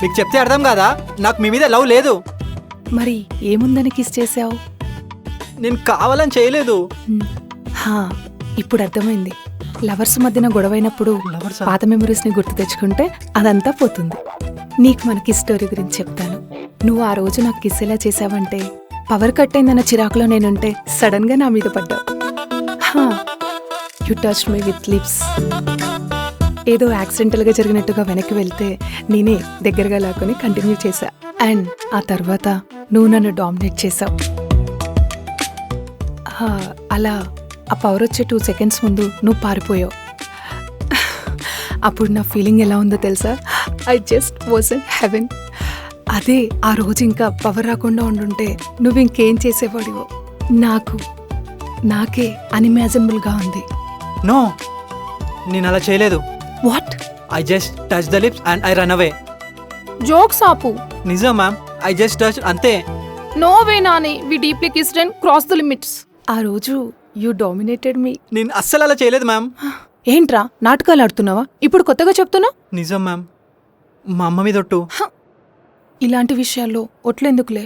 మీకు చెప్తే అర్థం కాదా? నాకు మీ మీద లవ్ లేదు. మరి ఏముందని కిస్ చేసావు? నేను కావాలని చేయలేదు. ఇప్పుడు అర్థమైంది. లవర్స్ మధ్యన గొడవైనప్పుడు Lovers పాత మెమరీస్ ని గుర్తు తెచ్చుకుంటే అదంతా పోతుంది. నీకు మన కిస్ స్టోరీ గురించి చెప్తాను. నువ్వు ఆ రోజు నాకు కిస్ ఎలా చేసావంటే, పవర్ కట్ అయిందన్న చిరాకులో నేనుంటే సడన్ గా నా మీద పడ్డావు. You touch me with lips. ఏదో యాక్సిడెంటల్ గా జరిగినట్టుగా వెనక్కి వెళ్తే నేనే దగ్గరగా లాక్కుని కంటిన్యూ చేశా. అండ్ ఆ తర్వాత నువ్వు నన్ను డామినేట్ చేసావు. అలా ఆ పవర్ వచ్చే 2 seconds ముందు నువ్వు పారిపోయావు. అప్పుడు నా ఫీలింగ్ ఎలా ఉందో తెలుసా? I just was in heaven. అదే ఆ రోజు ఇంకా పవర్ రాకుండా ఉండుంటే నువ్వు ఇంకేం చేసేవాడివో నాకే అన్ఇమాజినబుల్గా ఉంది. నో, నేను అలా చేయలేదు. What? I just touch the lips and I run away. Jokes ఆపు. నిజం మ్యామ్, ఐ జస్ట్ టచ్ అంతే. No way Nani, we deeply kissed and cross the limits. ఆ రోజు యూ డామినేటెడ్ మీ. నేను అస్సలు అలా చేయలేదు మ్యామ్. ఏంట్రా నాటకాలు ఆడుతున్నావా? ఇప్పుడు కొత్తగా చెప్తున్నా? నిజం మ్యామ్, మా అమ్మ మీద ఒట్టు. ఇలాంటి విషయాల్లో ఒట్లెందుకులే.